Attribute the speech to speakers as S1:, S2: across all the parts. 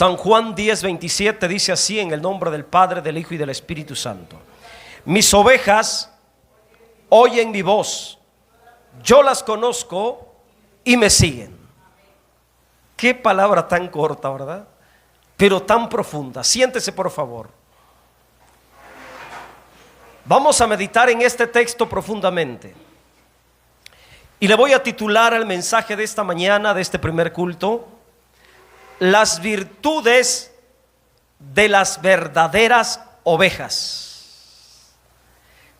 S1: San Juan 10:27 dice así, en el nombre del Padre, del Hijo y del Espíritu Santo: mis ovejas oyen mi voz, yo las conozco y me siguen. Qué palabra tan corta, ¿verdad? Pero tan profunda. Siéntese, por favor. Vamos a meditar en este texto profundamente. Y le voy a titular el mensaje de esta mañana, de este primer culto: las virtudes de las verdaderas ovejas.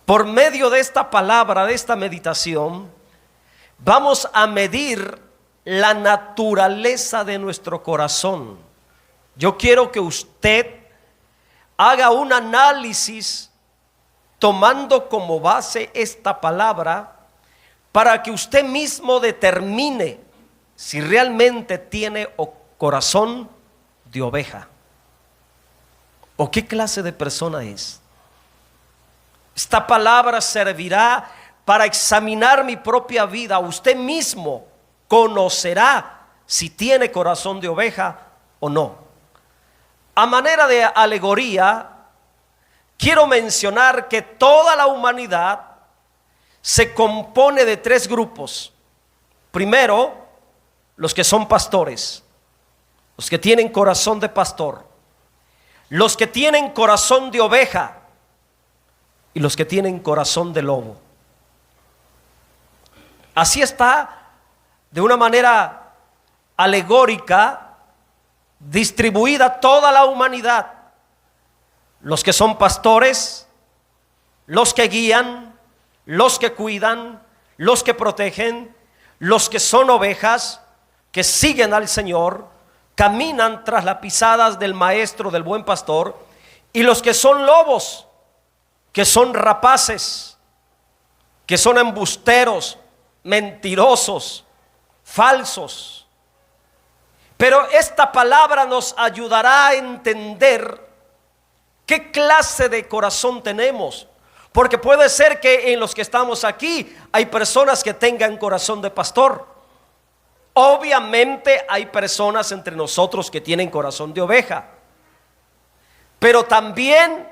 S1: Por medio de esta palabra, de esta meditación, vamos a medir la naturaleza de nuestro corazón. Yo quiero que usted haga un análisis tomando como base esta palabra, para que usted mismo determine si realmente tiene corazón de oveja o qué clase de persona es. Esta palabra servirá para examinar mi propia vida. Usted mismo conocerá si tiene corazón de oveja o no. A manera de alegoría, quiero mencionar que toda la humanidad se compone de tres grupos. Primero, los que son pastores, los que tienen corazón de pastor, los que tienen corazón de oveja y los que tienen corazón de lobo. Así está, de una manera alegórica, distribuida toda la humanidad: los que son pastores, los que guían, los que cuidan, los que protegen, los que son ovejas, que siguen al Señor, caminan tras las pisadas del maestro, del buen pastor, y los que son lobos, que son rapaces, que son embusteros, mentirosos, falsos. Pero esta palabra nos ayudará a entender qué clase de corazón tenemos, porque puede ser que en los que estamos aquí hay personas que tengan corazón de pastor. Obviamente hay personas entre nosotros que tienen corazón de oveja, pero también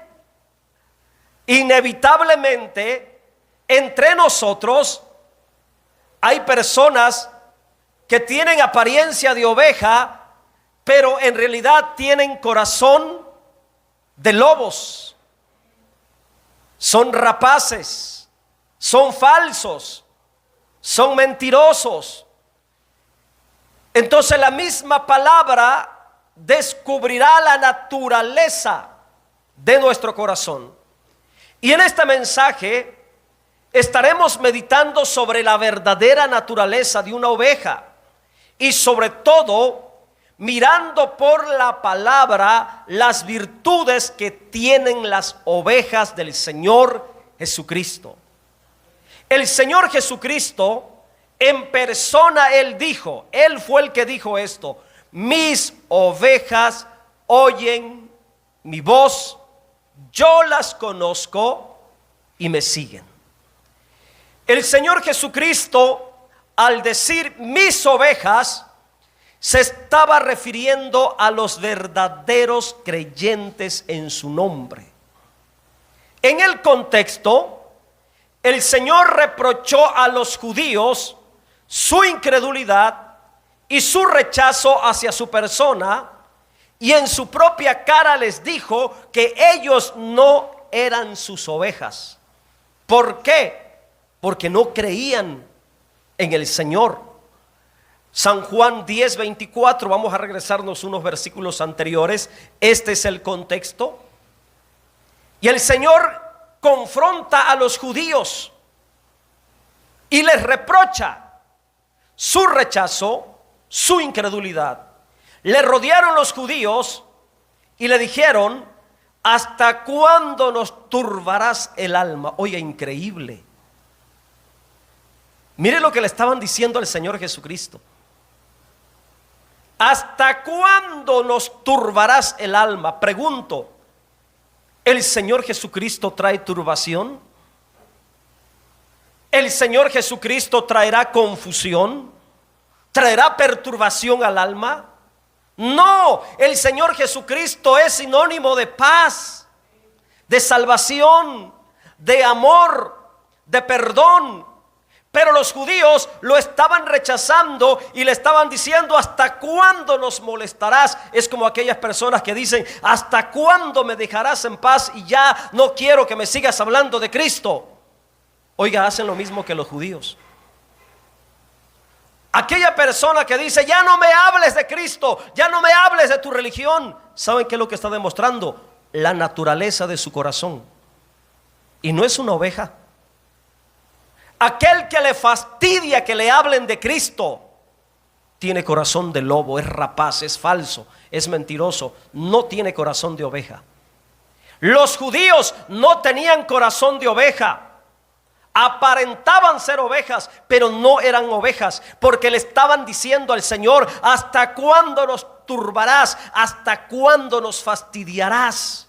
S1: inevitablemente entre nosotros hay personas que tienen apariencia de oveja, pero en realidad tienen corazón de lobos. Son rapaces, son falsos, son mentirosos. Entonces la misma palabra descubrirá la naturaleza de nuestro corazón. Y en este mensaje estaremos meditando sobre la verdadera naturaleza de una oveja, y sobre todo mirando por la palabra las virtudes que tienen las ovejas del Señor Jesucristo. El Señor Jesucristo en persona, Él fue el que dijo esto: mis ovejas oyen mi voz, yo las conozco y me siguen. El Señor Jesucristo, al decir mis ovejas, se estaba refiriendo a los verdaderos creyentes en su nombre. En el contexto, el Señor reprochó a los judíos su incredulidad y su rechazo hacia su persona, y en su propia cara les dijo que ellos no eran sus ovejas. ¿Por qué? Porque no creían en el Señor. San Juan 10:24, vamos a regresarnos unos versículos anteriores. Este es el contexto. Y el Señor confronta a los judíos y les reprocha su rechazo, su incredulidad. Le rodearon los judíos y le dijeron: ¿hasta cuándo nos turbarás el alma? Oye, increíble. Mire lo que le estaban diciendo al Señor Jesucristo. ¿Hasta cuándo nos turbarás el alma? Pregunto, ¿el Señor Jesucristo trae turbación? ¿El Señor Jesucristo traerá confusión? ¿Traerá perturbación al alma? No, el Señor Jesucristo es sinónimo de paz, de salvación, de amor, de perdón. Pero los judíos lo estaban rechazando y le estaban diciendo: ¿hasta cuándo nos molestarás? Es como aquellas personas que dicen: ¿hasta cuándo me dejarás en paz y ya no quiero que me sigas hablando de Cristo? Oiga, hacen lo mismo que los judíos. Aquella persona que dice: ya no me hables de Cristo, ya no me hables de tu religión, ¿saben qué es lo que está demostrando? La naturaleza de su corazón. Y no es una oveja. Aquel que le fastidia que le hablen de Cristo tiene corazón de lobo, es rapaz, es falso, es mentiroso, no tiene corazón de oveja. Los judíos no tenían corazón de oveja. Aparentaban ser ovejas, pero no eran ovejas, porque le estaban diciendo al Señor: ¿hasta cuándo nos turbarás? ¿Hasta cuándo nos fastidiarás?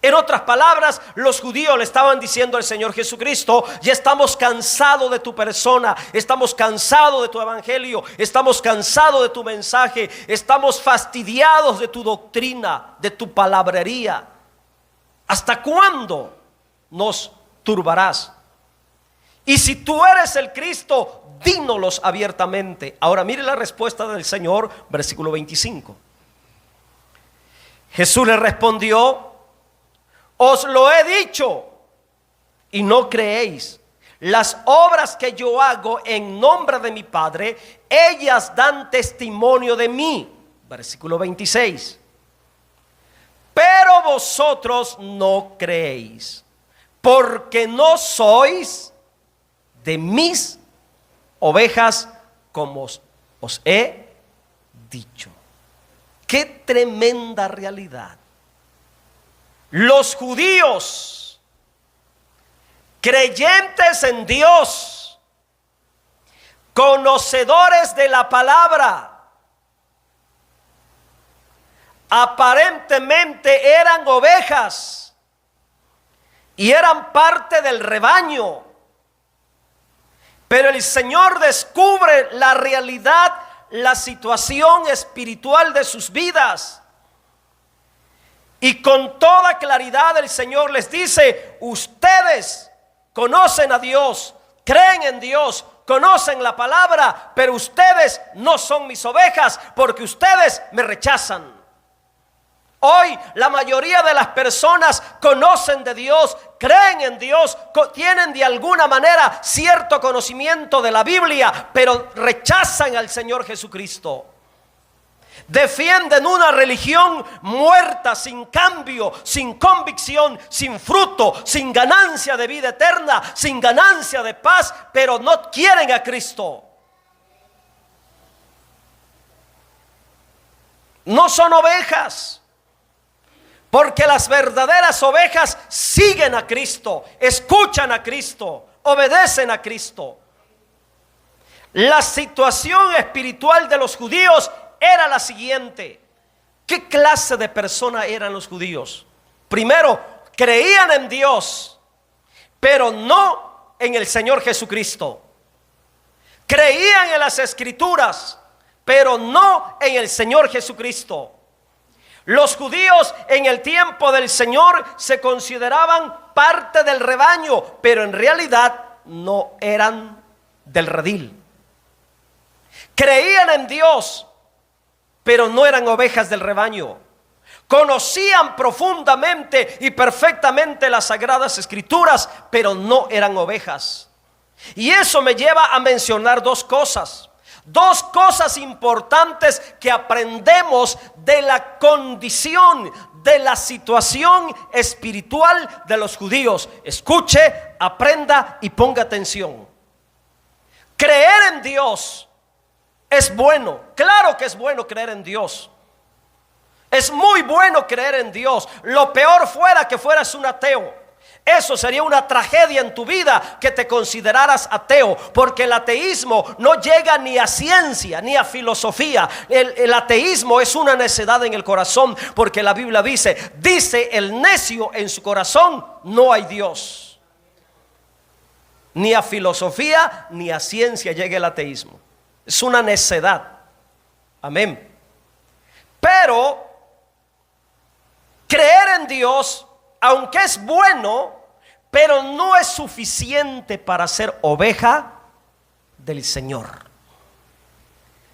S1: En otras palabras, los judíos le estaban diciendo al Señor Jesucristo: ya estamos cansados de tu persona, estamos cansados de tu evangelio, estamos cansados de tu mensaje, estamos fastidiados de tu doctrina, de tu palabrería. ¿Hasta cuándo nos turbarás? Y si tú eres el Cristo, dínolos abiertamente. Ahora mire la respuesta del Señor, versículo 25. Jesús le respondió: os lo he dicho y no creéis. Las obras que yo hago en nombre de mi Padre, ellas dan testimonio de mí. Versículo 26. Pero vosotros no creéis, porque no sois de mis ovejas, como os he dicho. Qué tremenda realidad. Los judíos, creyentes en Dios, conocedores de la palabra, aparentemente eran ovejas y eran parte del rebaño. Pero el Señor descubre la realidad, la situación espiritual de sus vidas. Y con toda claridad el Señor les dice: ustedes conocen a Dios, creen en Dios, conocen la palabra, pero ustedes no son mis ovejas, porque ustedes me rechazan. Hoy la mayoría de las personas conocen de Dios, creen en Dios, tienen de alguna manera cierto conocimiento de la Biblia, pero rechazan al Señor Jesucristo. Defienden una religión muerta, sin cambio, sin convicción, sin fruto, sin ganancia de vida eterna, sin ganancia de paz, pero no quieren a Cristo. No son ovejas, porque las verdaderas ovejas siguen a Cristo, escuchan a Cristo, obedecen a Cristo. La situación espiritual de los judíos era la siguiente. ¿Qué clase de persona eran los judíos? Primero, creían en Dios, pero no en el Señor Jesucristo. Creían en las Escrituras, pero no en el Señor Jesucristo. Los judíos en el tiempo del Señor se consideraban parte del rebaño, pero en realidad no eran del redil. Creían en Dios, pero no eran ovejas del rebaño. Conocían profundamente y perfectamente las Sagradas Escrituras, pero no eran ovejas. Y eso me lleva a mencionar dos cosas importantes que aprendemos de la condición, de la situación espiritual de los judíos. Escuche, aprenda y ponga atención. Creer en Dios es bueno, claro que es bueno creer en Dios. Es muy bueno creer en Dios. Lo peor fuera que fueras un ateo. Eso sería una tragedia en tu vida, que te consideraras ateo, porque el ateísmo no llega ni a ciencia ni a filosofía. El ateísmo es una necedad en el corazón, porque la Biblia dice el necio en su corazón: no hay Dios. Ni a filosofía ni a ciencia llega el ateísmo. Es una necedad. Amén. Pero creer en Dios, aunque es bueno, pero no es suficiente para ser oveja del Señor.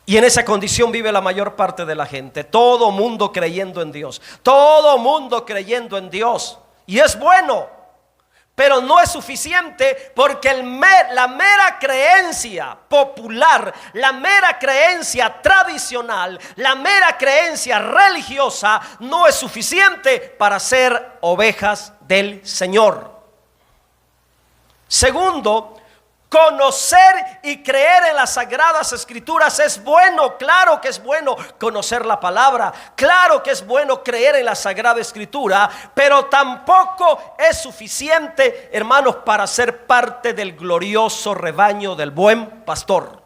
S1: Y en esa condición vive la mayor parte de la gente. Todo mundo creyendo en Dios. Todo mundo creyendo en Dios. Y es bueno, pero no es suficiente, porque la mera creencia popular, la mera creencia tradicional, la mera creencia religiosa no es suficiente para ser ovejas del Señor. Segundo, conocer y creer en las Sagradas Escrituras es bueno. Claro que es bueno conocer la palabra, claro que es bueno creer en la Sagrada Escritura, pero tampoco es suficiente, hermanos, para ser parte del glorioso rebaño del buen pastor.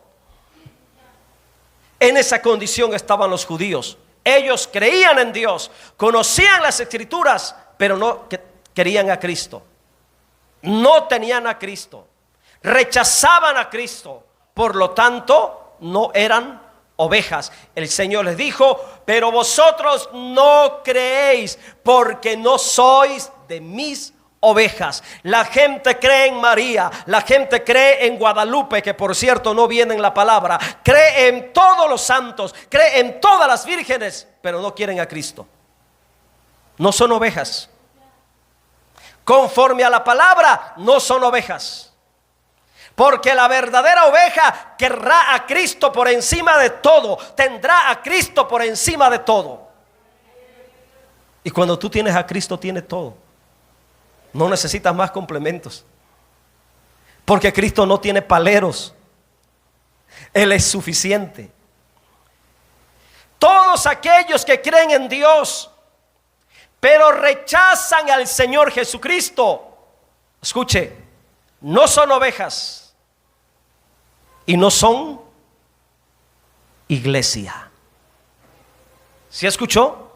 S1: En esa condición estaban los judíos. Ellos creían en Dios, conocían las Escrituras, pero no querían a Cristo. No tenían a Cristo. Rechazaban a Cristo, por lo tanto no eran ovejas. El Señor les dijo: pero vosotros no creéis, porque no sois de mis ovejas. La gente cree en María, la gente cree en Guadalupe, que por cierto no viene en la palabra, cree en todos los santos, cree en todas las vírgenes, pero no quieren a Cristo. No son ovejas. Conforme a la palabra, no son ovejas. Porque la verdadera oveja querrá a Cristo por encima de todo, tendrá a Cristo por encima de todo. Y cuando tú tienes a Cristo, tienes todo. No necesitas más complementos, porque Cristo no tiene paleros. Él es suficiente. Todos aquellos que creen en Dios, pero rechazan al Señor Jesucristo, escuche, no son ovejas. Y no son iglesia. ¿Sí escuchó?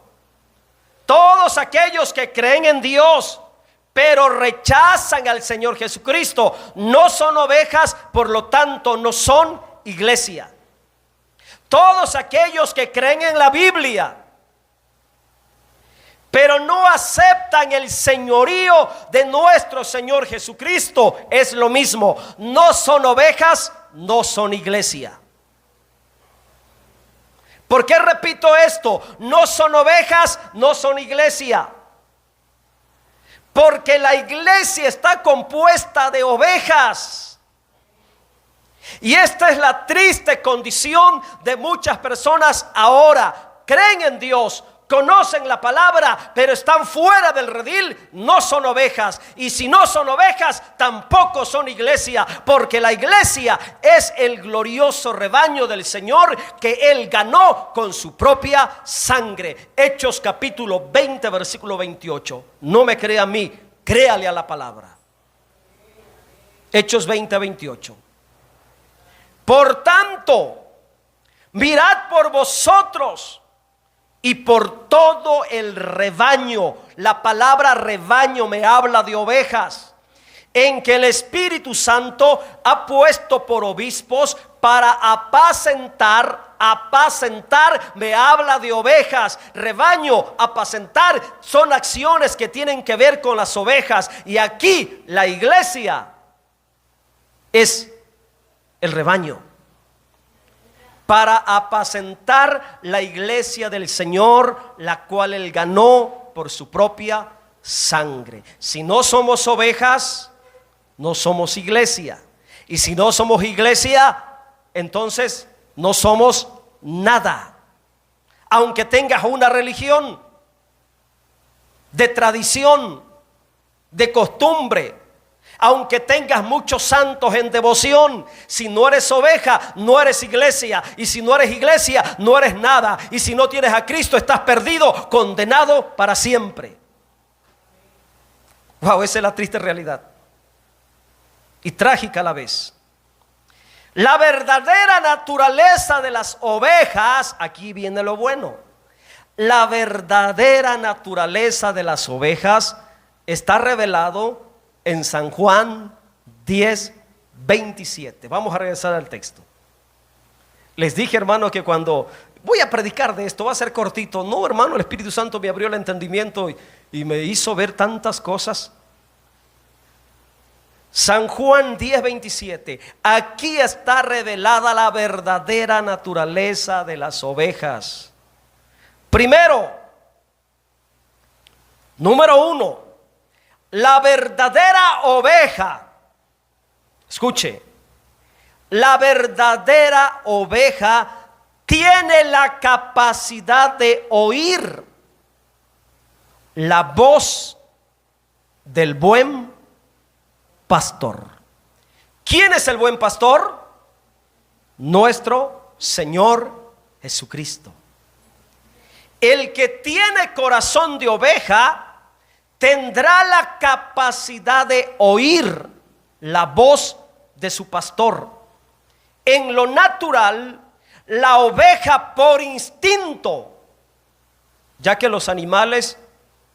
S1: Todos aquellos que creen en Dios, pero rechazan al Señor Jesucristo, no son ovejas, por lo tanto no son iglesia. Todos aquellos que creen en la Biblia, pero no aceptan el señorío de nuestro Señor Jesucristo, es lo mismo. No son ovejas, no son iglesia. ¿Por qué repito esto? No son ovejas, no son iglesia. Porque la iglesia está compuesta de ovejas. Y esta es la triste condición de muchas personas ahora. Creen en Dios, conocen la palabra, pero están fuera del redil, no son ovejas. Y si no son ovejas, tampoco son iglesia, porque la iglesia es el glorioso rebaño del Señor que Él ganó con su propia sangre. Hechos capítulo 20, versículo 28. No me crea a mí, créale a la palabra. Hechos 20, 28. Por tanto, mirad por vosotros y por todo el rebaño. La palabra rebaño me habla de ovejas, en que el Espíritu Santo ha puesto por obispos para apacentar. Apacentar me habla de ovejas. Rebaño, apacentar son acciones que tienen que ver con las ovejas. Y aquí la iglesia es el rebaño. Para apacentar la iglesia del Señor, la cual Él ganó por su propia sangre. Si no somos ovejas, no somos iglesia. Y si no somos iglesia, entonces no somos nada. Aunque tengas una religión de tradición, de costumbre, aunque tengas muchos santos en devoción, si no eres oveja, no eres iglesia. Y si no eres iglesia, no eres nada. Y si no tienes a Cristo, estás perdido, condenado para siempre. Wow, esa es la triste realidad. Y trágica a la vez. La verdadera naturaleza de las ovejas, aquí viene lo bueno. La verdadera naturaleza de las ovejas está revelado en San Juan 10, 27. Vamos a regresar al texto. Les dije, hermano, que cuando voy a predicar de esto, va a ser cortito. No, hermano, el Espíritu Santo me abrió el entendimiento y me hizo ver tantas cosas. San Juan 10:27. Aquí está revelada la verdadera naturaleza de las ovejas. Primero, número 1, la verdadera oveja. Escuche, la verdadera oveja tiene la capacidad de oír la voz del buen pastor. ¿Quién es el buen pastor? Nuestro Señor Jesucristo. El que tiene corazón de oveja tendrá la capacidad de oír la voz de su pastor. En lo natural, la oveja por instinto, ya que los animales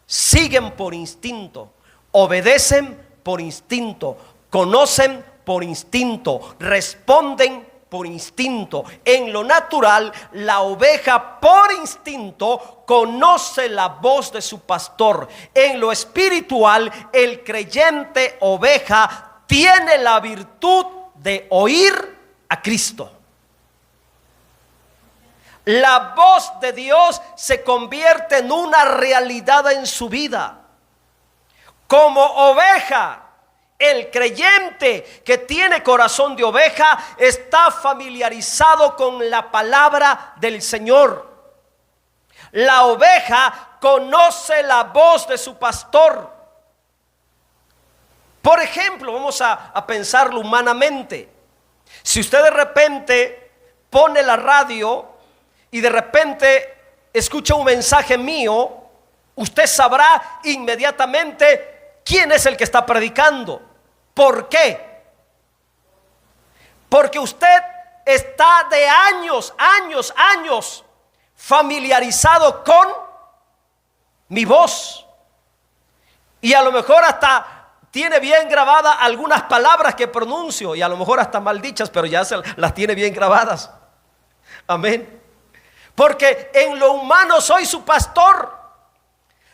S1: siguen por instinto, obedecen por instinto, conocen por instinto, responden por instinto. En lo natural, la oveja por instinto conoce la voz de su pastor. En lo espiritual, el creyente oveja tiene la virtud de oír a Cristo. La voz de Dios se convierte en una realidad en su vida. Como oveja, el creyente que tiene corazón de oveja está familiarizado con la palabra del Señor. La oveja conoce la voz de su pastor. Por ejemplo, vamos a pensarlo humanamente. Si usted de repente pone la radio y de repente escucha un mensaje mío, usted sabrá inmediatamente quién es el que está predicando. ¿Por qué? Porque usted está de años familiarizado con mi voz. Y a lo mejor hasta tiene bien grabadas algunas palabras que pronuncio, y a lo mejor hasta mal dichas, pero ya las tiene bien grabadas. Amén. Porque en lo humano soy su pastor.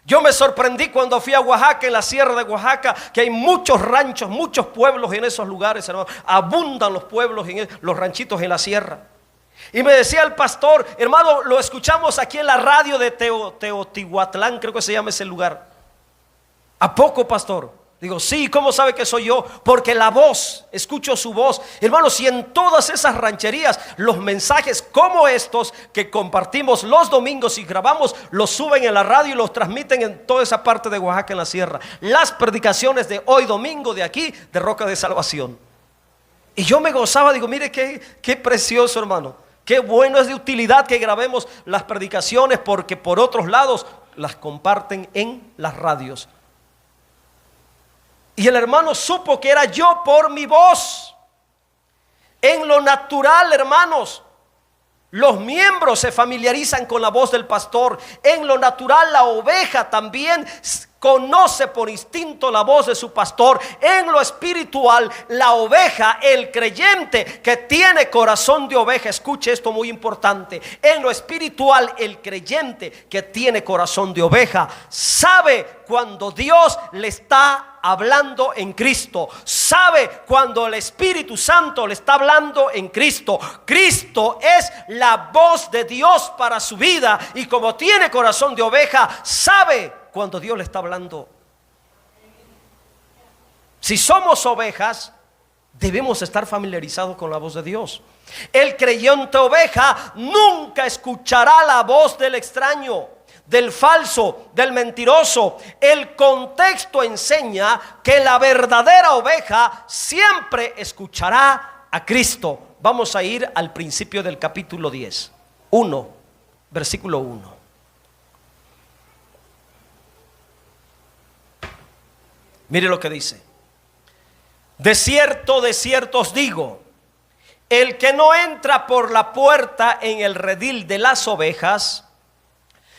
S1: Yo me sorprendí cuando fui a Oaxaca, en la sierra de Oaxaca, que hay muchos ranchos, muchos pueblos en esos lugares, hermano. Abundan los pueblos, los ranchitos en la sierra. Y me decía el pastor, hermano, lo escuchamos aquí en la radio de Teotihuatlán, creo que se llama ese lugar. ¿A poco, pastor? Digo, sí, ¿cómo sabe que soy yo? Porque la voz, escucho su voz. Hermanos, si en todas esas rancherías los mensajes como estos que compartimos los domingos y grabamos, los suben en la radio y los transmiten en toda esa parte de Oaxaca, en la sierra. Las predicaciones de hoy domingo de aquí, de Roca de Salvación. Y yo me gozaba, digo, mire qué precioso, hermano. Qué bueno, es de utilidad que grabemos las predicaciones, porque por otros lados las comparten en las radios. Y el hermano supo que era yo por mi voz. En lo natural, hermanos, los miembros se familiarizan con la voz del pastor. En lo natural, la oveja también conoce por instinto la voz de su pastor. En lo espiritual, la oveja, el creyente que tiene corazón de oveja, escuche esto muy importante. En lo espiritual, el creyente que tiene corazón de oveja sabe cuando Dios le está hablando en Cristo. Sabe cuando el Espíritu Santo le está hablando en Cristo. Cristo es la voz de Dios para su vida, y como tiene corazón de oveja, sabe cuando Dios le está hablando. Si somos ovejas, debemos estar familiarizados con la voz de Dios. El creyente oveja nunca escuchará la voz del extraño, del falso, del mentiroso. El contexto enseña que la verdadera oveja siempre escuchará a Cristo. Vamos a ir al principio del capítulo 10, versículo 1. Mire lo que dice: de cierto os digo, el que no entra por la puerta en el redil de las ovejas,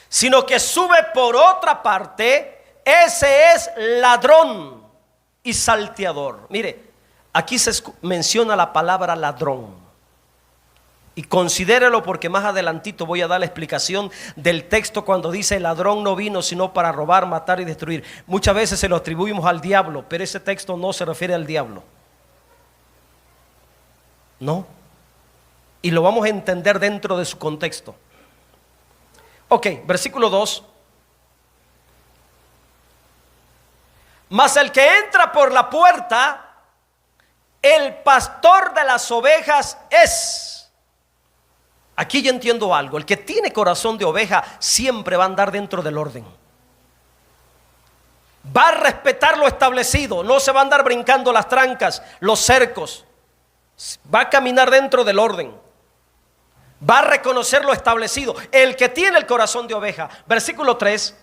S1: sino que sube por otra parte, ese es ladrón y salteador. Mire, aquí se menciona la palabra ladrón. Y considérelo porque más adelantito voy a dar la explicación del texto cuando dice: el ladrón no vino sino para robar, matar y destruir. Muchas veces se lo atribuimos al diablo, pero ese texto no se refiere al diablo. No. Y lo vamos a entender dentro de su contexto. Ok, versículo 2. Mas el que entra por la puerta, el pastor de las ovejas es. Aquí yo entiendo algo. El que tiene corazón de oveja siempre va a andar dentro del orden. Va a respetar lo establecido. No se va a andar brincando las trancas, los cercos. Va a caminar dentro del orden. Va a reconocer lo establecido. El que tiene el corazón de oveja. Versículo 3.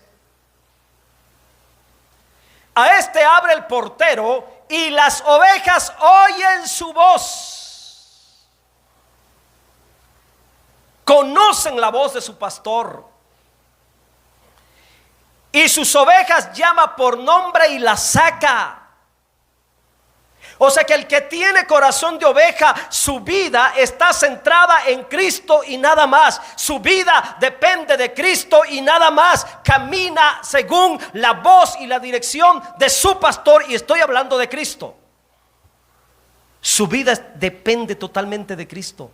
S1: A este abre el portero y las ovejas oyen su voz. Conocen la voz de su pastor. Y sus ovejas llama por nombre y las saca. O sea que el que tiene corazón de oveja, su vida está centrada en Cristo y nada más. Su vida depende de Cristo y nada más. Camina según la voz y la dirección de su pastor, y estoy hablando de Cristo. Su vida depende totalmente de Cristo.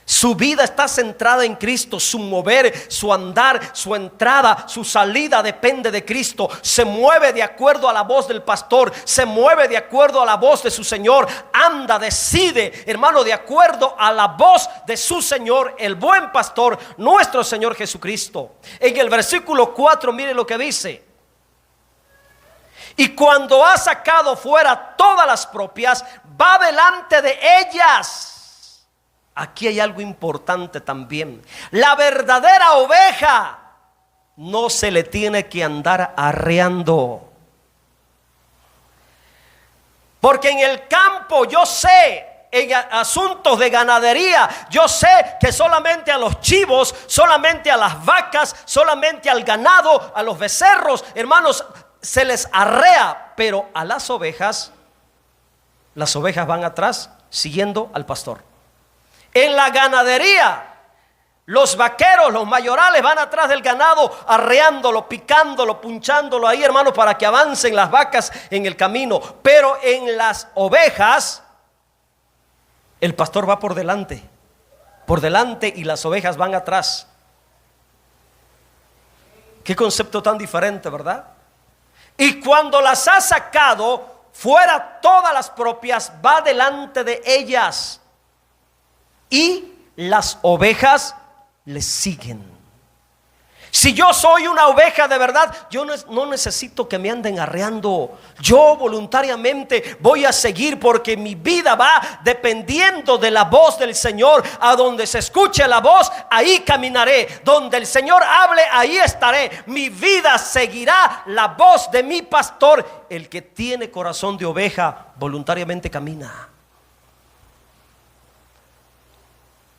S1: Su vida está centrada en Cristo. Su mover, su andar, su entrada, su salida depende de Cristo. Se mueve de acuerdo a la voz del pastor. Se mueve de acuerdo a la voz de su Señor. Anda, decide, hermano, de acuerdo a la voz de su Señor, el buen pastor, nuestro Señor Jesucristo. En el versículo 4, mire lo que dice: y cuando ha sacado fuera todas las propias, va delante de ellas. Aquí hay algo importante también. La verdadera oveja no se le tiene que andar arreando. Porque en el campo yo sé, en asuntos de ganadería, yo sé que solamente a los chivos, solamente a las vacas, solamente al ganado, a los becerros, hermanos, se les arrea. Pero a las ovejas van atrás siguiendo al pastor. En la ganadería, los vaqueros, los mayorales van atrás del ganado, arreándolo, picándolo, punchándolo ahí, hermano, para que avancen las vacas en el camino. Pero en las ovejas, el pastor va por delante y las ovejas van atrás. Qué concepto tan diferente, ¿verdad? Y cuando las ha sacado fuera todas las propias, va delante de ellas. Y las ovejas le siguen. Si yo soy una oveja de verdad, yo no necesito que me anden arreando. Yo voluntariamente voy a seguir, porque mi vida va dependiendo de la voz del Señor. A donde se escuche la voz, ahí caminaré. Donde el Señor hable, ahí estaré. Mi vida seguirá la voz de mi pastor. El que tiene corazón de oveja voluntariamente camina.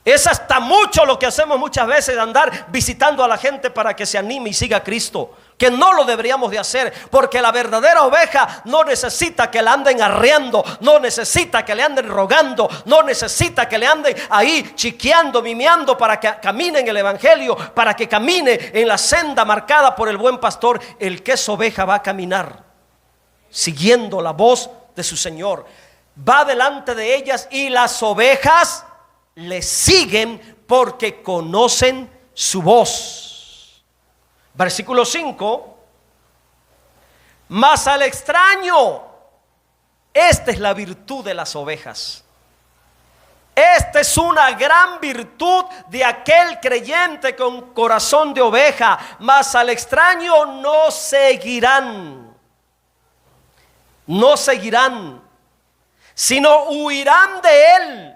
S1: Es hasta mucho lo que hacemos muchas veces, de andar visitando a la gente para que se anime y siga a Cristo, que no lo deberíamos de hacer, porque la verdadera oveja no necesita que la anden arreando, no necesita que le anden rogando, no necesita que le anden ahí chiqueando, mimeando para que camine en el evangelio, para que camine en la senda marcada por el buen pastor. El que es oveja va a caminar siguiendo la voz de su Señor. Va delante de ellas y las ovejas le siguen porque conocen su voz. Versículo 5. Mas al extraño, esta es la virtud de las ovejas. Esta es una gran virtud de aquel creyente con corazón de oveja. Mas al extraño no seguirán, sino huirán de él,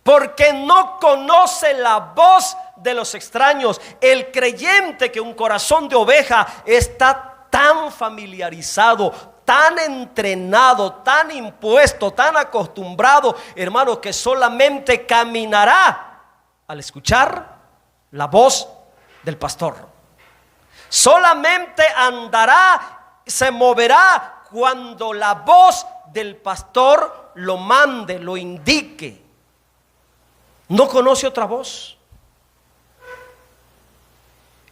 S1: porque no conoce la voz de los extraños. El creyente que un corazón de oveja está tan familiarizado, tan entrenado, tan impuesto, tan acostumbrado, hermano, que solamente caminará al escuchar la voz del pastor. Solamente andará, se moverá cuando la voz del pastor lo mande, lo indique. No conoce otra voz.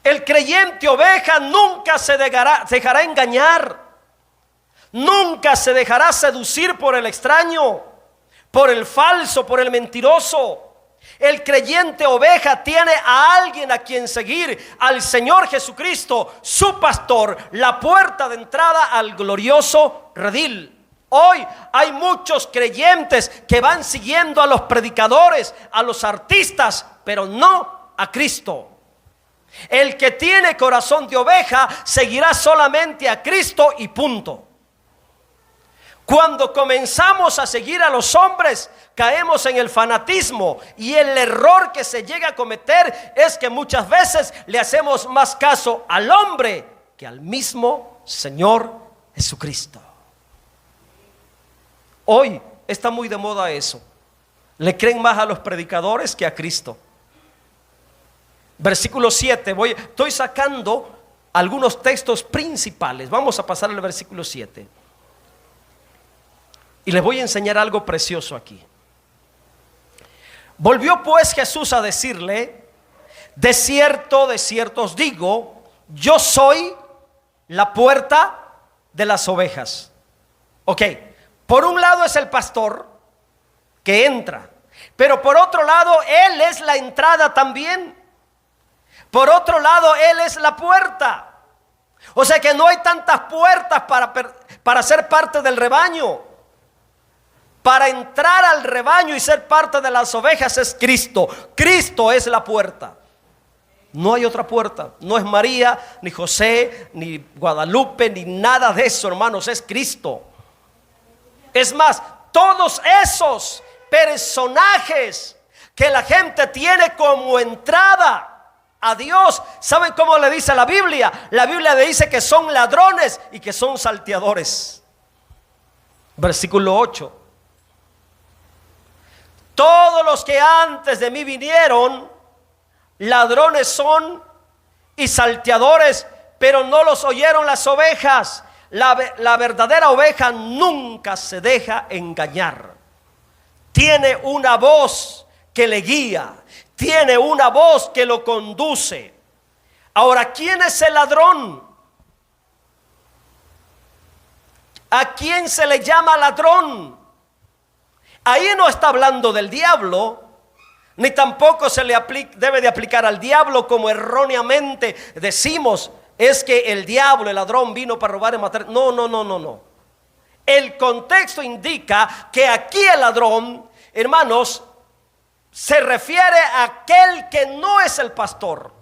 S1: El creyente oveja nunca se dejará engañar. Nunca se dejará seducir por el extraño, por el falso, por el mentiroso. El creyente oveja tiene a alguien a quien seguir, al Señor Jesucristo, su pastor, la puerta de entrada al glorioso redil. Hoy hay muchos creyentes que van siguiendo a los predicadores, a los artistas, pero no a Cristo. El que tiene corazón de oveja seguirá solamente a Cristo y punto. Cuando comenzamos a seguir a los hombres, caemos en el fanatismo, y el error que se llega a cometer es que muchas veces le hacemos más caso al hombre que al mismo Señor Jesucristo. Hoy está muy de moda eso. Le creen más a los predicadores que a Cristo. Versículo 7, estoy sacando algunos textos principales. Vamos a pasar al versículo 7. Y les voy a enseñar algo precioso aquí. Volvió pues Jesús a decirle: de cierto os digo, yo soy la puerta de las ovejas. Ok, por un lado es el pastor que entra, pero por otro lado Él es la entrada también. Por otro lado Él es la puerta. O sea que no hay tantas puertas para ser parte del rebaño. Para entrar al rebaño y ser parte de las ovejas es Cristo. Cristo es la puerta. No hay otra puerta. No es María, ni José, ni Guadalupe, ni nada de eso, hermanos. Es Cristo. Es más, todos esos personajes que la gente tiene como entrada a Dios, ¿saben cómo le dice la Biblia? La Biblia le dice que son ladrones y que son salteadores. Versículo 8. Todos los que antes de mí vinieron, ladrones son y salteadores, pero no los oyeron las ovejas. La verdadera oveja nunca se deja engañar. Tiene una voz que le guía, tiene una voz que lo conduce. Ahora, ¿quién es el ladrón? ¿A quién se le llama ladrón? Ahí no está hablando del diablo, ni tampoco se le debe de aplicar al diablo como erróneamente decimos. Es que el diablo, el ladrón, vino para robar y matar. No. El contexto indica que aquí el ladrón, hermanos, se refiere a aquel que no es el pastor,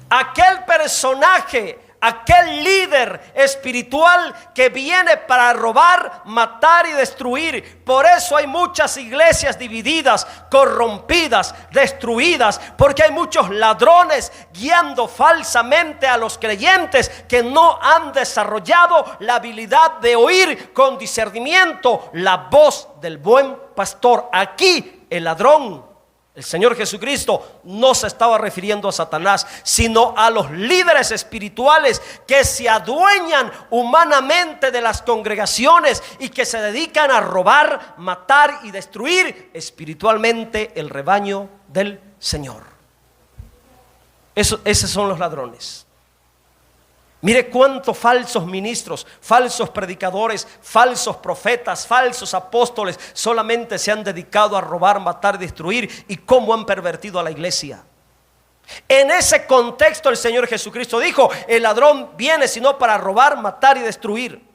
S1: aquel personaje, aquel líder espiritual que viene para robar, matar y destruir. Por eso hay muchas iglesias divididas, corrompidas, destruidas, porque hay muchos ladrones guiando falsamente a los creyentes que no han desarrollado la habilidad de oír con discernimiento la voz del buen pastor. Aquí el ladrón, el Señor Jesucristo, no se estaba refiriendo a Satanás, sino a los líderes espirituales que se adueñan humanamente de las congregaciones y que se dedican a robar, matar y destruir espiritualmente el rebaño del Señor. Esos son los ladrones. Mire cuántos falsos ministros, falsos predicadores, falsos profetas, falsos apóstoles solamente se han dedicado a robar, matar, destruir, y cómo han pervertido a la iglesia. En ese contexto el Señor Jesucristo dijo: el ladrón viene sino para robar, matar y destruir.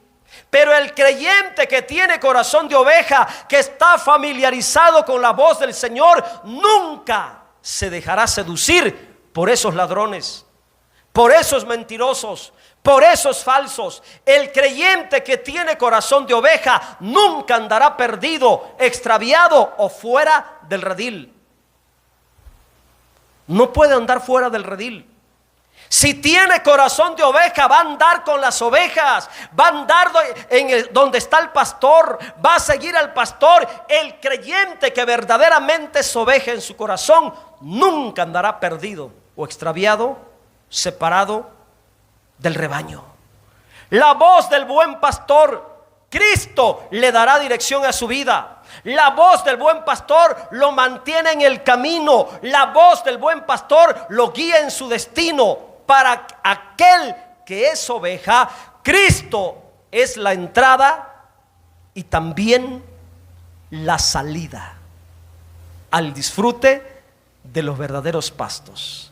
S1: Pero el creyente que tiene corazón de oveja, que está familiarizado con la voz del Señor, nunca se dejará seducir por esos ladrones, por esos mentirosos, por esos falsos. El creyente que tiene corazón de oveja nunca andará perdido, extraviado o fuera del redil. No puede andar fuera del redil. Si tiene corazón de oveja, va a andar con las ovejas, va a andar donde está el pastor, va a seguir al pastor. El creyente que verdaderamente es oveja en su corazón nunca andará perdido o extraviado, separado del rebaño. La voz del buen pastor, Cristo, le dará dirección a su vida. La voz del buen pastor lo mantiene en el camino. La voz del buen pastor lo guía en su destino. Para aquel que es oveja, Cristo es la entrada y también la salida al disfrute de los verdaderos pastos.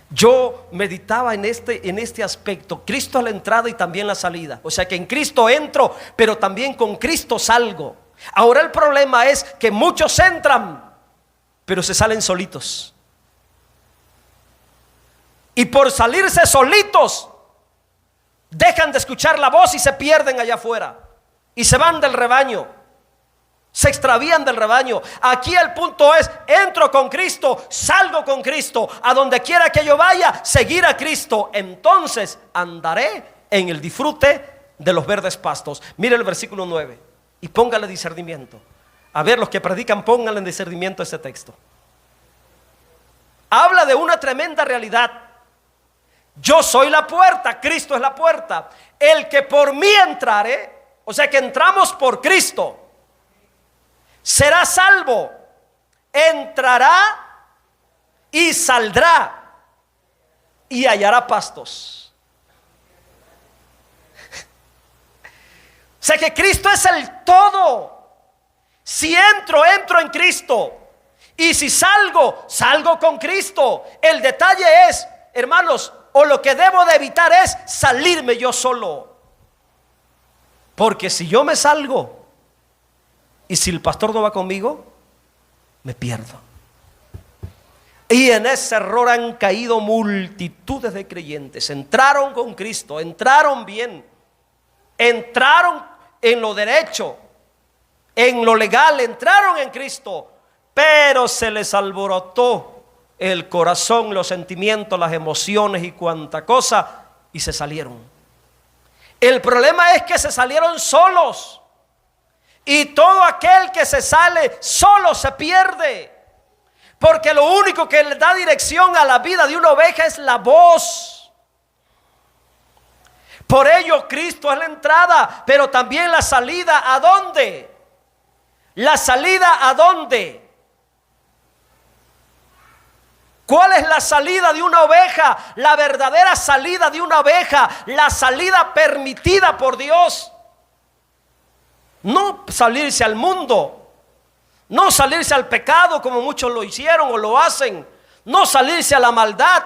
S1: Yo meditaba en este aspecto. Cristo es la entrada y también la salida. O sea que en Cristo entro, pero también con Cristo salgo. Ahora el problema es que muchos entran, pero se salen solitos. Y por salirse solitos, dejan de escuchar la voz y se pierden allá afuera. Y se van del rebaño. Se extravían del rebaño. Aquí el punto es: entro con Cristo, salgo con Cristo. A donde quiera que yo vaya, seguir a Cristo. Entonces andaré en el disfrute de los verdes pastos. Mire el versículo 9 y póngale discernimiento. A ver, los que predican, pónganle en discernimiento este texto. Habla de una tremenda realidad. Yo soy la puerta, Cristo es la puerta. El que por mí entrare, o sea que entramos por Cristo, será salvo, entrará y saldrá y hallará pastos. O sea que Cristo es el todo. Si entro en Cristo. Y si salgo con Cristo. El detalle es, hermanos, o lo que debo de evitar es salirme yo solo. Porque si yo me salgo y si el pastor no va conmigo, me pierdo. Y en ese error han caído multitudes de creyentes. Entraron con Cristo, entraron bien, entraron en lo derecho, en lo legal, entraron en Cristo, pero se les alborotó el corazón, los sentimientos, las emociones y cuanta cosa, y se salieron. El problema es que se salieron solos. Y todo aquel que se sale solo se pierde. Porque lo único que le da dirección a la vida de una oveja es la voz. Por ello Cristo es la entrada, pero también la salida. ¿A dónde? ¿La salida a dónde? ¿Cuál es la salida de una oveja? La verdadera salida de una oveja, la salida permitida por Dios. No salirse al mundo, no salirse al pecado como muchos lo hicieron o lo hacen, no salirse a la maldad.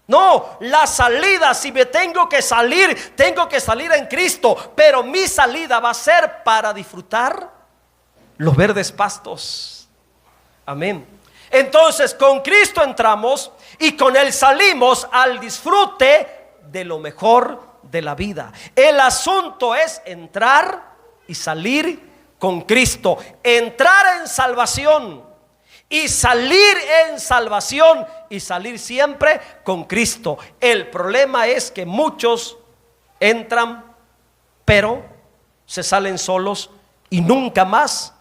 S1: No, la salida, si me tengo que salir en Cristo, pero mi salida va a ser para disfrutar los verdes pastos. Amén. Entonces con Cristo entramos y con Él salimos al disfrute de lo mejor de la vida. El asunto es entrar y salir con Cristo, entrar en salvación y salir en salvación y salir siempre con Cristo. El problema es que muchos entran, pero se salen solos y nunca más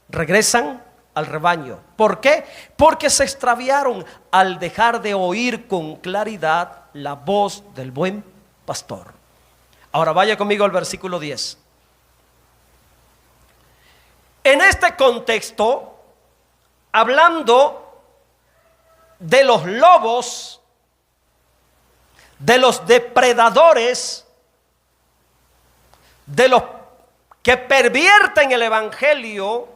S1: regresan al rebaño. ¿Por qué? Porque se extraviaron al dejar de oír con claridad la voz del buen pastor. Ahora vaya conmigo al versículo 10. En este contexto, hablando de los lobos, de los depredadores, de los que pervierten el evangelio,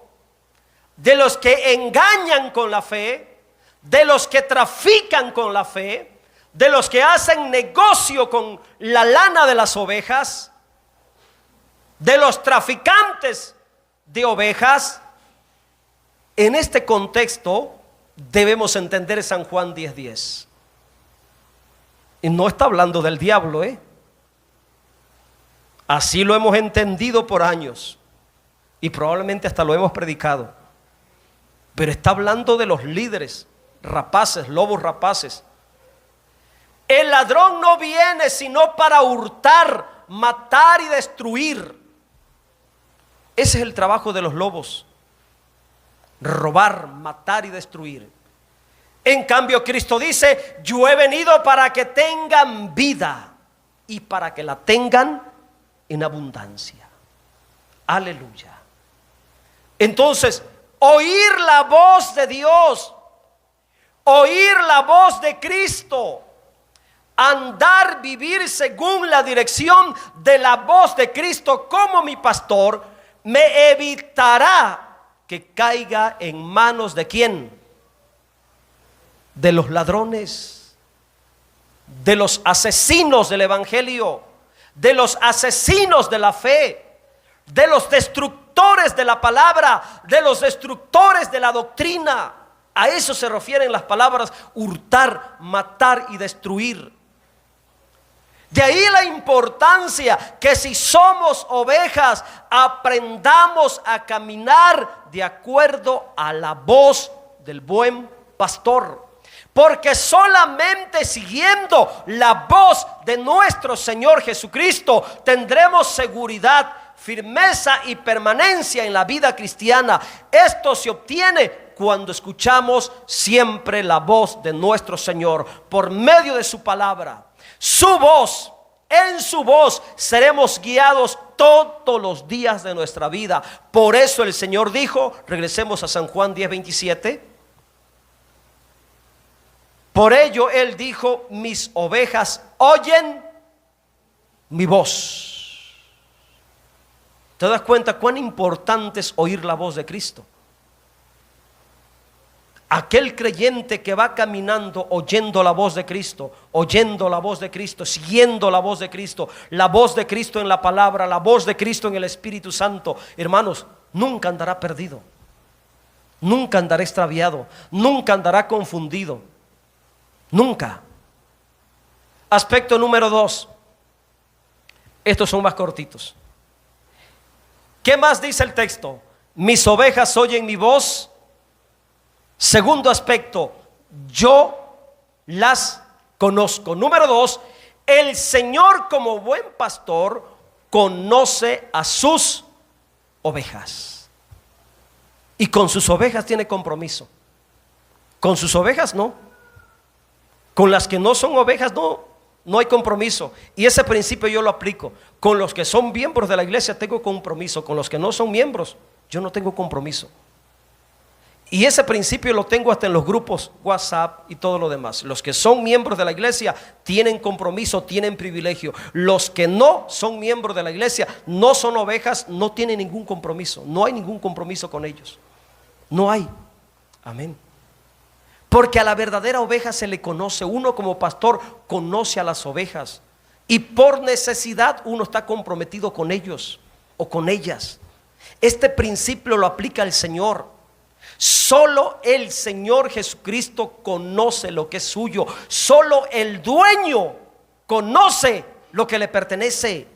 S1: de los que engañan con la fe, de los que trafican con la fe, de los que hacen negocio con la lana de las ovejas, de los traficantes de ovejas. En este contexto debemos entender San Juan 10:10. Y no está hablando del diablo, Así lo hemos entendido por años y probablemente hasta lo hemos predicado. Pero está hablando de los líderes rapaces, lobos rapaces. El ladrón no viene sino para hurtar, matar y destruir. Ese es el trabajo de los lobos: robar, matar y destruir. En cambio Cristo dice: yo he venido para que tengan vida y para que la tengan en abundancia. Aleluya. Entonces, oír la voz de Dios, oír la voz de Cristo, andar, vivir según la dirección de la voz de Cristo como mi pastor, me evitará que caiga en manos de ¿quién? De los ladrones, de los asesinos del evangelio, de los asesinos de la fe, de los destructores de la palabra, de los destructores de la doctrina. A eso se refieren las palabras hurtar, matar y destruir. De ahí la importancia que si somos ovejas, aprendamos a caminar de acuerdo a la voz del buen pastor. Porque solamente siguiendo la voz de nuestro Señor Jesucristo tendremos seguridad, firmeza y permanencia en la vida cristiana. Esto se obtiene cuando escuchamos siempre la voz de nuestro Señor por medio de su palabra. Su voz, en su voz seremos guiados todos los días de nuestra vida. Por eso el Señor dijo, regresemos a San Juan 10:27. Por ello Él dijo, mis ovejas oyen mi voz. ¿Te das cuenta cuán importante es oír la voz de Cristo? Aquel creyente que va caminando oyendo la voz de Cristo, oyendo la voz de Cristo, siguiendo la voz de Cristo en la palabra, la voz de Cristo en el Espíritu Santo, hermanos, nunca andará perdido, nunca andará extraviado, nunca andará confundido, nunca. Aspecto número 2. Estos son más cortitos. ¿Qué más dice el texto? Mis ovejas oyen mi voz. Segundo aspecto, yo las conozco. Número 2, el Señor como buen pastor conoce a sus ovejas. Y con sus ovejas tiene compromiso. Con sus ovejas no. Con las que no son ovejas no hay compromiso. Y ese principio yo lo aplico. Con los que son miembros de la iglesia tengo compromiso. Con los que no son miembros yo no tengo compromiso. Y ese principio lo tengo hasta en los grupos WhatsApp y todo lo demás. Los que son miembros de la iglesia tienen compromiso, tienen privilegio. Los que no son miembros de la iglesia, no son ovejas, no tienen ningún compromiso. No hay ningún compromiso con ellos. No hay. Amén. Porque a la verdadera oveja se le conoce. Uno como pastor conoce a las ovejas. Y por necesidad uno está comprometido con ellos o con ellas. Este principio lo aplica el Señor. Solo el Señor Jesucristo conoce lo que es suyo. Solo el dueño conoce lo que le pertenece.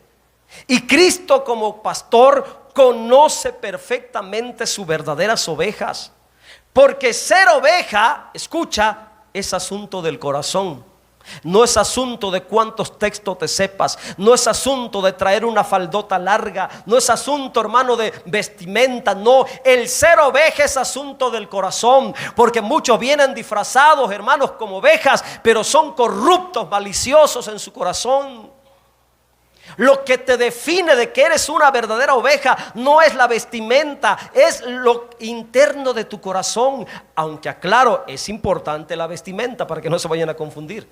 S1: Y Cristo como pastor conoce perfectamente sus verdaderas ovejas. Porque ser oveja, escucha, es asunto del corazón. No es asunto de cuántos textos te sepas. No es asunto de traer una faldota larga. No es asunto, hermano, de vestimenta. No, el ser oveja es asunto del corazón. Porque muchos vienen disfrazados, hermanos, como ovejas, pero son corruptos, maliciosos en su corazón. Lo que te define de que eres una verdadera oveja no es la vestimenta, es lo interno de tu corazón. Aunque aclaro, es importante la vestimenta para que no se vayan a confundir.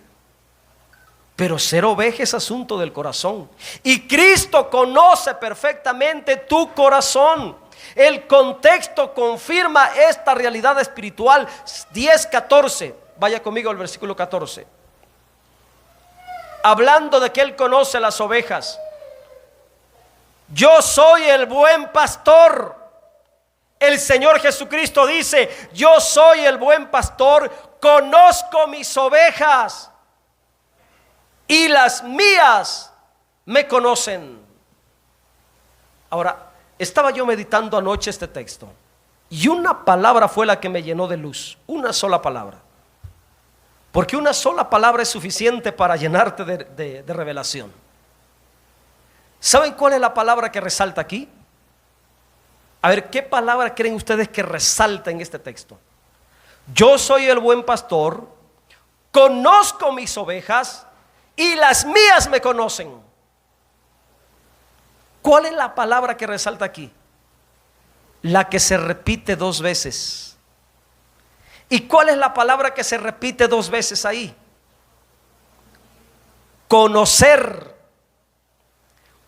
S1: Pero ser oveja es asunto del corazón. Y Cristo conoce perfectamente tu corazón. El contexto confirma esta realidad espiritual. 10:14. Vaya conmigo al versículo 14. Hablando de que Él conoce las ovejas. Yo soy el buen pastor. El Señor Jesucristo dice, yo soy el buen pastor, conozco mis ovejas. Y las mías me conocen. Ahora, estaba yo meditando anoche este texto. Y una palabra fue la que me llenó de luz. Una sola palabra. Porque una sola palabra es suficiente para llenarte de revelación. ¿Saben cuál es la palabra que resalta aquí? A ver, ¿qué palabra creen ustedes que resalta en este texto? Yo soy el buen pastor, conozco mis ovejas y las mías me conocen. ¿Cuál es la palabra que resalta aquí? La que se repite dos veces. ¿Y cuál es la palabra que se repite dos veces ahí? Conocer,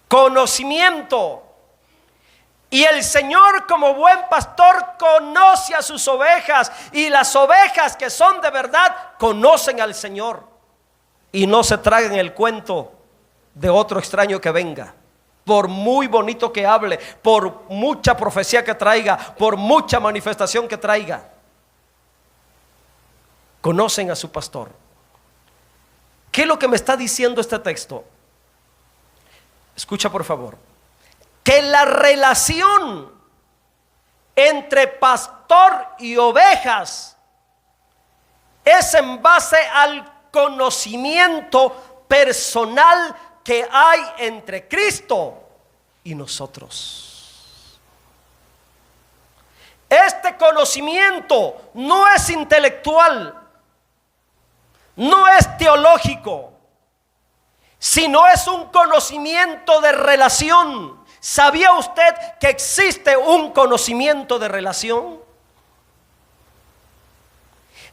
S1: conocimiento. Y el Señor, como buen pastor, conoce a sus ovejas, y las ovejas que son de verdad conocen al Señor y no se tragan el cuento de otro extraño que venga, por muy bonito que hable, por mucha profecía que traiga, por mucha manifestación que traiga. Conocen a su pastor. ¿Qué es lo que me está diciendo este texto? Escucha por favor. Que la relación entre pastor y ovejas es en base al conocimiento personal que hay entre Cristo y nosotros. Este conocimiento no es intelectual, no es teológico, sino es un conocimiento de relación. ¿Sabía usted que existe un conocimiento de relación?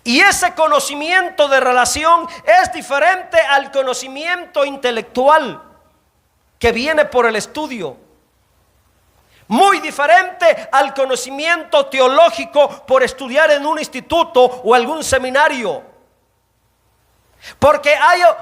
S1: Y ese conocimiento de relación es diferente al conocimiento intelectual que viene por el estudio. Muy diferente al conocimiento teológico por estudiar en un instituto o algún seminario. Porque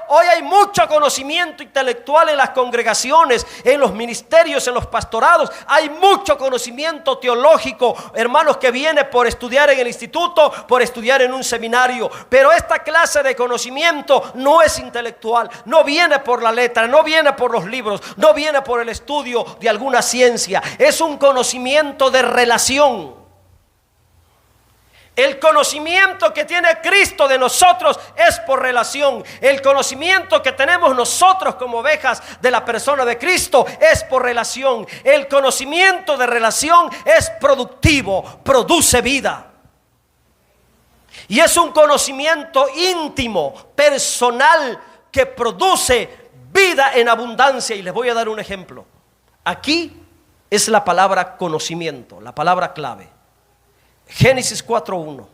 S1: hoy hay mucho conocimiento intelectual en las congregaciones, en los ministerios, en los pastorados. Hay mucho conocimiento teológico, hermanos, que viene por estudiar en el instituto, por estudiar en un seminario. Pero esta clase de conocimiento no es intelectual, no viene por la letra, no viene por los libros, no viene por el estudio de alguna ciencia. Es un conocimiento de relación. El conocimiento que tiene Cristo de nosotros es por relación. El conocimiento que tenemos nosotros como ovejas de la persona de Cristo es por relación. El conocimiento de relación es productivo, produce vida. Y es un conocimiento íntimo, personal, que produce vida en abundancia. Y les voy a dar un ejemplo. Aquí es la palabra conocimiento, la palabra clave. Génesis 4:1.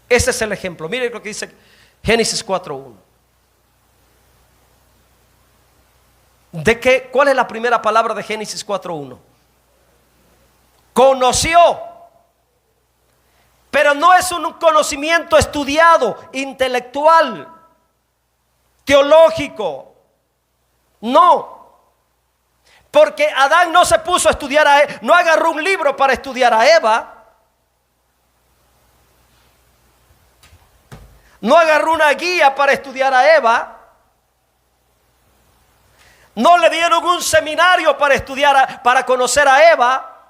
S1: Ese es el ejemplo. Mire lo que dice Génesis 4:1. ¿Cuál es la primera palabra de Génesis 4:1? Conoció. Pero no es un conocimiento estudiado, intelectual, teológico. No. Porque Adán no se puso a estudiar a Eva, no agarró un libro para estudiar a Eva. No agarró una guía para estudiar a Eva. No le dieron un seminario para estudiar, para conocer a Eva.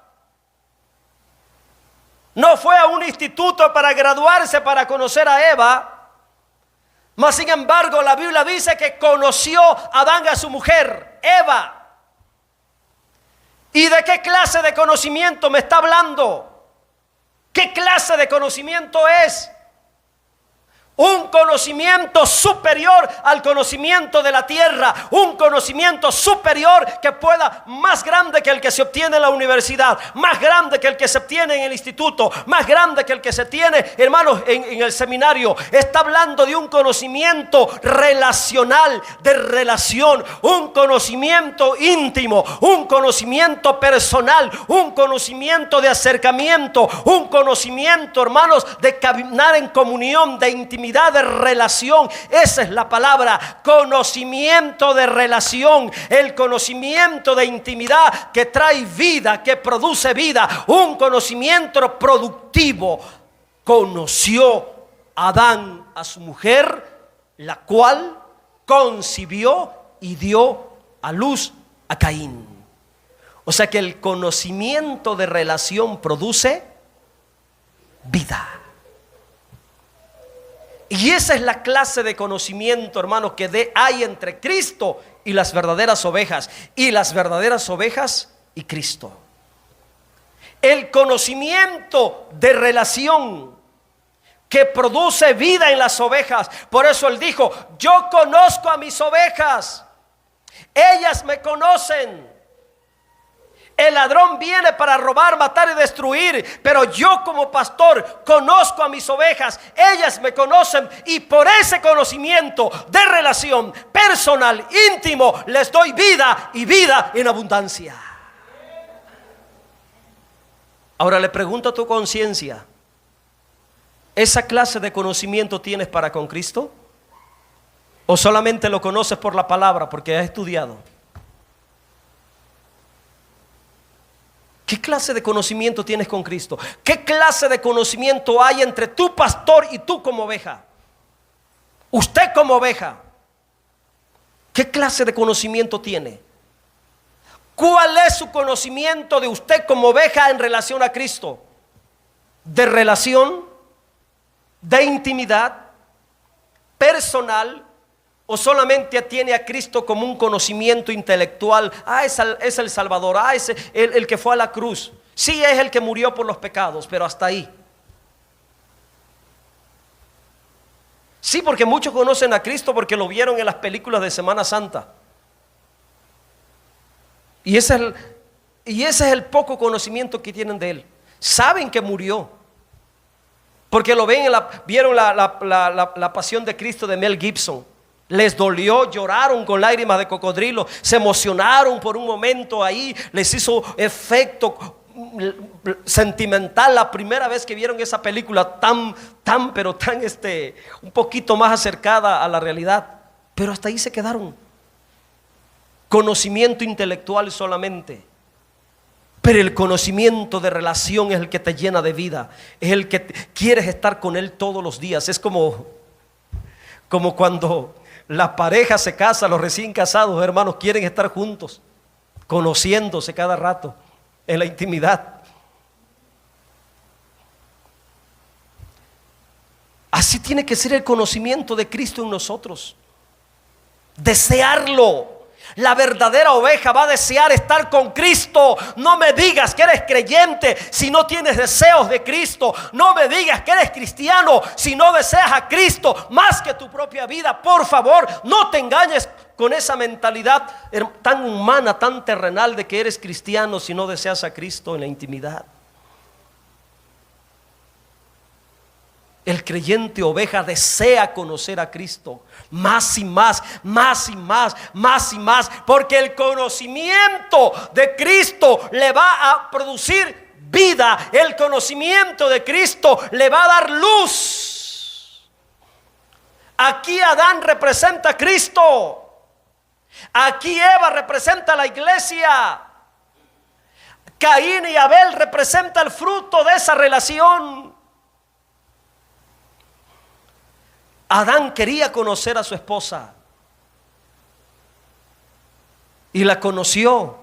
S1: No fue a un instituto para graduarse para conocer a Eva. Mas sin embargo, la Biblia dice que conoció Adán a su mujer, Eva. ¿Y de qué clase de conocimiento me está hablando? ¿Qué clase de conocimiento es? Un conocimiento superior al conocimiento de la tierra, un conocimiento superior que pueda, más grande que el que se obtiene en la universidad, más grande que el que se obtiene en el instituto, más grande que el que se tiene, hermanos, en el seminario. Está hablando de un conocimiento relacional, de relación, un conocimiento íntimo, un conocimiento personal, un conocimiento de acercamiento, un conocimiento, hermanos, de caminar en comunión, de intimidad, de relación. Esa es la palabra, conocimiento de relación, el conocimiento de intimidad que trae vida, que produce vida, un conocimiento productivo. Conoció Adán a su mujer, la cual concibió y dio a luz a Caín. O sea que el conocimiento de relación produce vida. Y esa es la clase de conocimiento, hermanos, que hay entre Cristo y las verdaderas ovejas, y las verdaderas ovejas y Cristo. El conocimiento de relación que produce vida en las ovejas. Por eso Él dijo: yo conozco a mis ovejas, ellas me conocen. El ladrón viene para robar, matar y destruir, pero yo como pastor conozco a mis ovejas, ellas me conocen y por ese conocimiento de relación personal, íntimo, les doy vida y vida en abundancia. Ahora le pregunto a tu conciencia, ¿esa clase de conocimiento tienes para con Cristo? ¿O solamente lo conoces por la palabra porque has estudiado? ¿Qué clase de conocimiento tienes con Cristo? ¿Qué clase de conocimiento hay entre tu pastor y tú como oveja? Usted como oveja, ¿qué clase de conocimiento tiene? ¿Cuál es su conocimiento de usted como oveja en relación a Cristo? ¿De relación? ¿De intimidad? ¿Personal? ¿O solamente tiene a Cristo como un conocimiento intelectual? Es el Salvador, es el que fue a la cruz. Sí, es el que murió por los pecados, pero hasta ahí. Sí, porque muchos conocen a Cristo porque lo vieron en las películas de Semana Santa. Y ese es el poco conocimiento que tienen de Él. Saben que murió, porque lo ven vieron la pasión de Cristo de Mel Gibson. Les dolió, lloraron con lágrimas de cocodrilo, se emocionaron por un momento ahí, les hizo efecto sentimental la primera vez que vieron esa película tan un poquito más acercada a la realidad, pero hasta ahí se quedaron. Conocimiento intelectual solamente, pero el conocimiento de relación es el que te llena de vida, es el que quieres estar con Él todos los días. Es como cuando la pareja se casa, los recién casados, hermanos, quieren estar juntos, conociéndose cada rato en la intimidad. Así tiene que ser el conocimiento de Cristo en nosotros. Desearlo. La verdadera oveja va a desear estar con Cristo. No me digas que eres creyente si no tienes deseos de Cristo. No me digas que eres cristiano si no deseas a Cristo más que tu propia vida. Por favor, no te engañes con esa mentalidad tan humana, tan terrenal de que eres cristiano si no deseas a Cristo en la intimidad. El creyente oveja desea conocer a Cristo más y más, más y más, más y más, porque el conocimiento de Cristo le va a producir vida. El conocimiento de Cristo le va a dar luz. Aquí Adán representa a Cristo. Aquí Eva representa a la iglesia. Caín y Abel representan el fruto de esa relación. Adán quería conocer a su esposa y la conoció,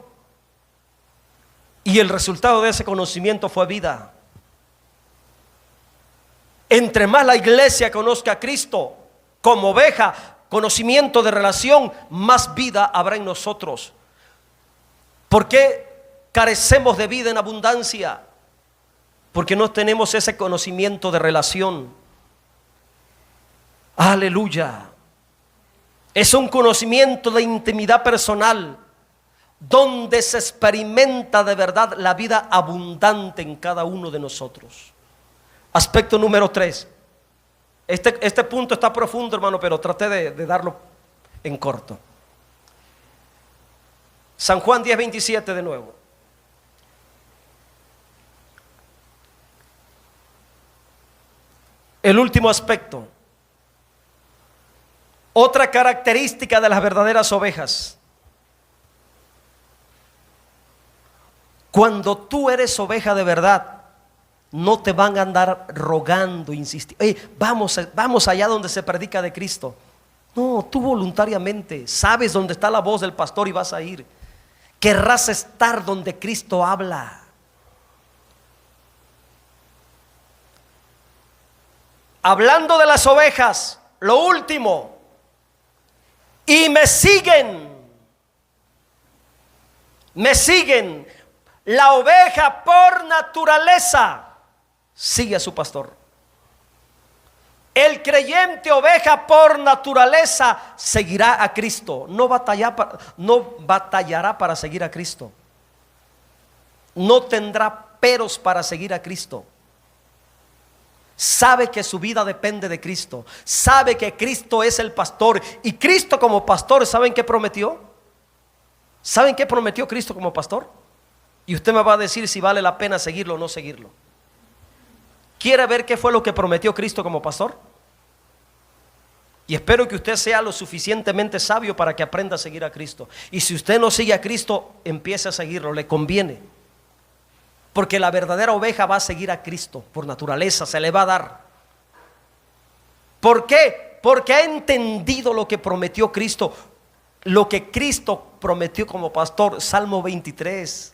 S1: y el resultado de ese conocimiento fue vida. Entre más la iglesia conozca a Cristo como oveja, conocimiento de relación, más vida habrá en nosotros. ¿Por qué carecemos de vida en abundancia? Porque no tenemos ese conocimiento de relación. Aleluya. Es un conocimiento de intimidad personal donde se experimenta de verdad la vida abundante en cada uno de nosotros. Aspecto número 3. Este punto está profundo, hermano, pero traté de darlo en corto. San Juan 10:27 de nuevo. El último aspecto. Otra característica de las verdaderas ovejas. Cuando tú eres oveja de verdad, no te van a andar rogando, insistiendo. Vamos allá donde se predica de Cristo. No, tú voluntariamente sabes dónde está la voz del pastor y vas a ir. Querrás estar donde Cristo habla. Hablando de las ovejas, lo último. Y me siguen. Me siguen. La oveja por naturaleza sigue a su pastor. El creyente oveja por naturaleza seguirá a Cristo. No batallará para seguir a Cristo. no tendrá peros para seguir a Cristo. Sabe que su vida depende de Cristo. Sabe que Cristo es el pastor. Y Cristo como pastor, ¿saben qué prometió? ¿Saben qué prometió Cristo como pastor? Y usted me va a decir si vale la pena seguirlo o no seguirlo. ¿Quiere ver qué fue lo que prometió Cristo como pastor? Y espero que usted sea lo suficientemente sabio para que aprenda a seguir a Cristo. Y si usted no sigue a Cristo, empiece a seguirlo, le conviene. Porque la verdadera oveja va a seguir a Cristo por naturaleza, se le va a dar. ¿Por qué? Porque ha entendido lo que prometió Cristo, lo que Cristo prometió como pastor. Salmo 23.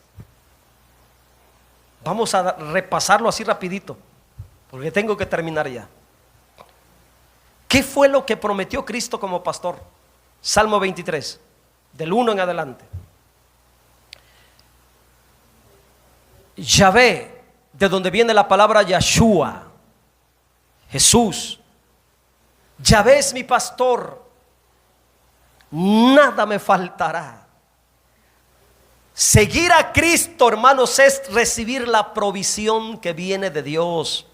S1: Vamos a repasarlo así rapidito, porque tengo que terminar ya. ¿Qué fue lo que prometió Cristo como pastor? Salmo 23, del 1 en adelante. Yahvé, de donde viene la palabra Yahshua, Jesús. Yahvé es mi pastor, nada me faltará. Seguir a Cristo, hermanos, es recibir la provisión que viene de Dios.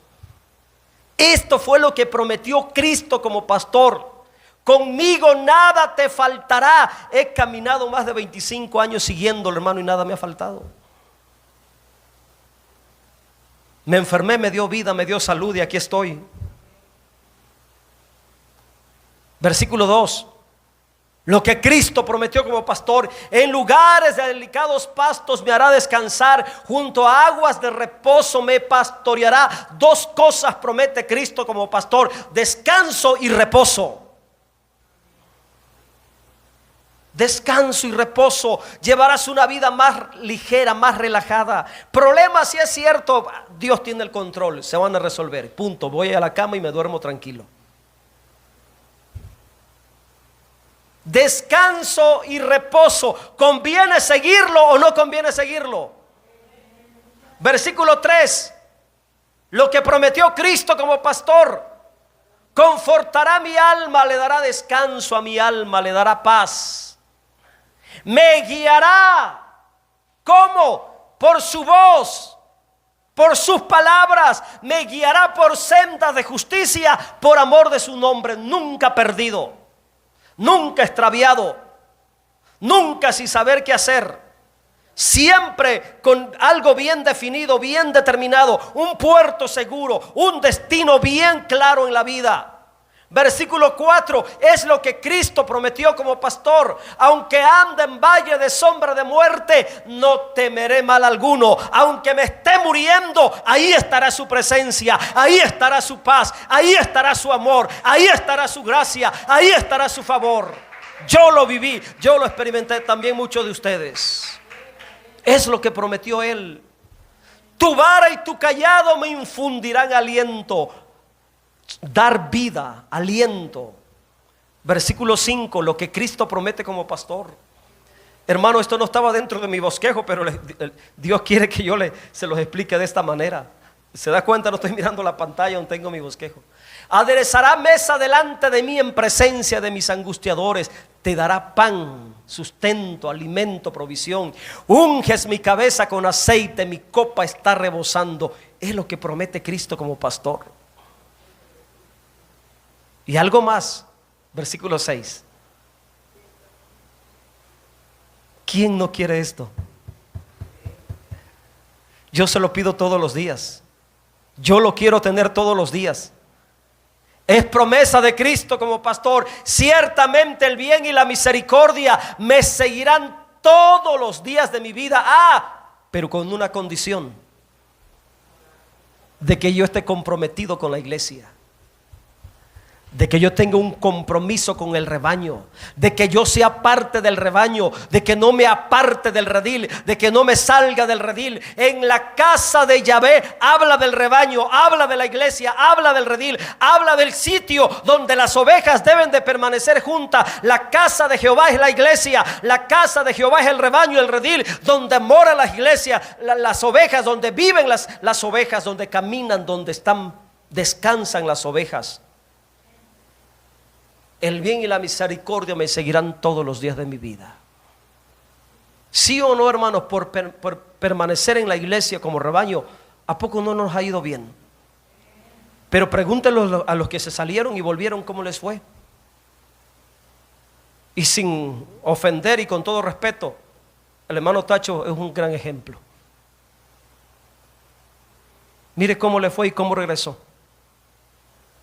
S1: Esto fue lo que prometió Cristo como pastor. Conmigo nada te faltará. He caminado más de 25 años siguiéndolo, hermano, y nada me ha faltado. Me enfermé, me dio vida, me dio salud y aquí estoy. Versículo 2. Lo que Cristo prometió como pastor: en lugares de delicados pastos me hará descansar, junto a aguas de reposo me pastoreará. Dos cosas promete Cristo como pastor: descanso y reposo. Descanso y reposo. Llevarás una vida más ligera, más relajada. Problemas, si es cierto, Dios tiene el control, se van a resolver, punto. Voy a la cama y me duermo tranquilo. Descanso y reposo. ¿Conviene seguirlo o no conviene seguirlo? Versículo 3. Lo que prometió Cristo como pastor: confortará mi alma, le dará descanso a mi alma, le dará paz. Me guiará. ¿Cómo? Por su voz, por sus palabras. Me guiará por sendas de justicia, por amor de su nombre. Nunca perdido, nunca extraviado, nunca sin saber qué hacer. Siempre con algo bien definido, bien determinado, un puerto seguro, un destino bien claro en la vida. Versículo 4, es lo que Cristo prometió como pastor: aunque ande en valle de sombra de muerte, no temeré mal alguno. Aunque me esté muriendo, ahí estará su presencia, ahí estará su paz, ahí estará su amor, ahí estará su gracia, ahí estará su favor. Yo lo viví, yo lo experimenté, también muchos de ustedes. Es lo que prometió Él. Tu vara y tu cayado me infundirán aliento. Dar vida, aliento. Versículo 5, lo que Cristo promete como pastor. Hermano, esto no estaba dentro de mi bosquejo, pero Dios quiere que yo se los explique de esta manera. ¿Se da cuenta? No estoy mirando la pantalla donde tengo mi bosquejo. Aderezará mesa delante de mí en presencia de mis angustiadores. Te dará pan, sustento, alimento, provisión. Unges mi cabeza con aceite, mi copa está rebosando. Es lo que promete Cristo como pastor. Y algo más, versículo 6. ¿Quién no quiere esto? Yo se lo pido todos los días. Yo lo quiero tener todos los días. Es promesa de Cristo como pastor: ciertamente el bien y la misericordia me seguirán todos los días de mi vida. Pero con una condición: de que yo esté comprometido con la iglesia, de que yo tenga un compromiso con el rebaño, de que yo sea parte del rebaño, de que no me aparte del redil, de que no me salga del redil. En la casa de Yahvé habla del rebaño, habla de la iglesia, habla del redil, habla del sitio donde las ovejas deben de permanecer juntas. La casa de Jehová es la iglesia, la casa de Jehová es el rebaño, el redil, donde mora la iglesia, las ovejas, donde viven las ovejas, donde caminan, donde descansan las ovejas. El bien y la misericordia me seguirán todos los días de mi vida. Sí o no, hermanos, por permanecer en la iglesia como rebaño, ¿a poco no nos ha ido bien? Pero pregúntenlo a los que se salieron y volvieron, ¿cómo les fue? Y sin ofender y con todo respeto, el hermano Tacho es un gran ejemplo. Mire cómo le fue y cómo regresó.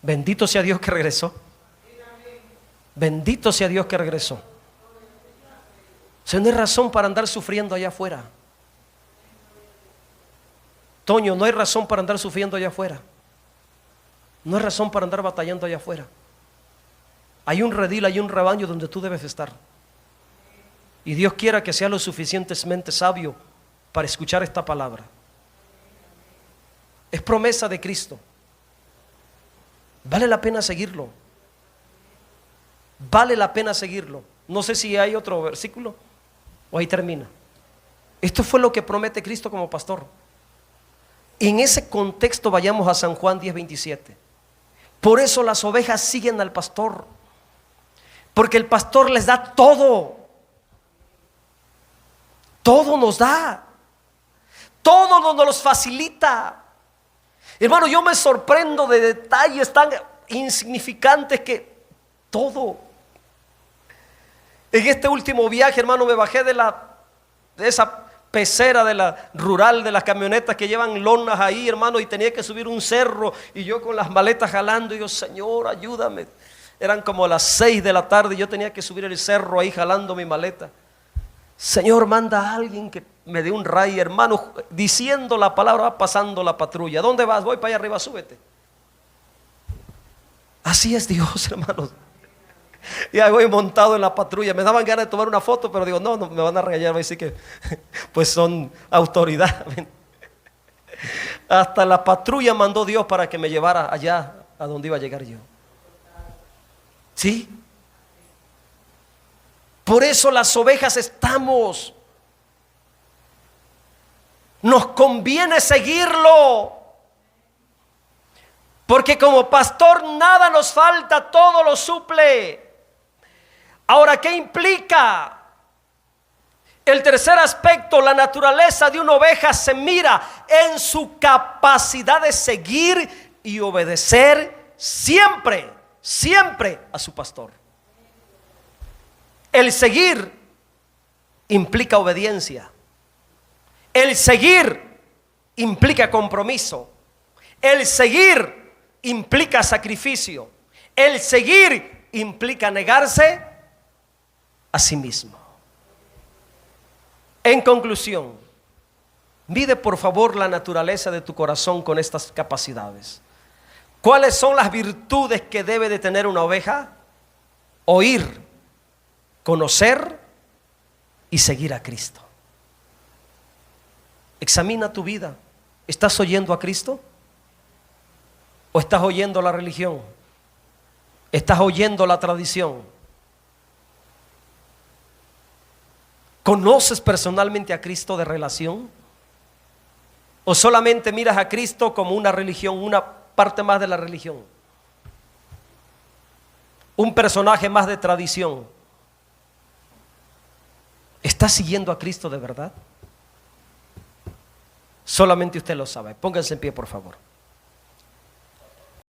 S1: Bendito sea Dios que regresó. Bendito sea Dios que regresó. O sea, no hay razón para andar sufriendo allá afuera. Toño, no hay razón para andar sufriendo allá afuera. No hay razón para andar batallando allá afuera. Hay un redil, hay un rebaño donde tú debes estar. Y Dios quiera que seas lo suficientemente sabio para escuchar esta palabra. Es promesa de Cristo. Vale la pena seguirlo. Vale la pena seguirlo. No sé si hay otro versículo o ahí termina. Esto fue lo que promete Cristo como pastor. En ese contexto vayamos a San Juan 10:27. Por eso las ovejas siguen al pastor, porque el pastor les da todo. Todo nos da. Todo nos los facilita. Hermano, yo me sorprendo de detalles tan insignificantes que todo. En este último viaje, hermano, me bajé de esa pecera de la rural, de las camionetas que llevan lonas ahí, hermano, y tenía que subir un cerro y yo con las maletas jalando, y yo, Señor, ayúdame. Eran como las 6 de la tarde y yo tenía que subir el cerro ahí jalando mi maleta. Señor, manda a alguien que me dé un ray, hermano, diciendo la palabra, va pasando la patrulla. ¿Dónde vas? Voy para allá arriba, súbete. Así es Dios, hermanos. Y ahí voy montado en la patrulla. Me daban ganas de tomar una foto, pero digo, no, me van a regañar, me dicen que pues son autoridad. Hasta la patrulla mandó Dios para que me llevara allá a donde iba a llegar yo. ¿Sí? Por eso las ovejas estamos. Nos conviene seguirlo. Porque como pastor nada nos falta, todo lo suple. Ahora, ¿qué implica? El tercer aspecto, la naturaleza de una oveja se mira en su capacidad de seguir y obedecer siempre, siempre a su pastor. El seguir implica obediencia. El seguir implica compromiso. El seguir implica sacrificio. El seguir implica negarse a sí mismo. En conclusión, mide por favor la naturaleza de tu corazón con estas capacidades. ¿Cuáles son las virtudes que debe de tener una oveja? Oír, conocer y seguir a Cristo. Examina tu vida. ¿Estás oyendo a Cristo? ¿O estás oyendo la religión? ¿Estás oyendo la tradición? ¿Conoces personalmente a Cristo de relación? ¿O solamente miras a Cristo como una religión, una parte más de la religión? Un personaje más de tradición. ¿Estás siguiendo a Cristo de verdad? Solamente usted lo sabe. Pónganse en pie, por favor.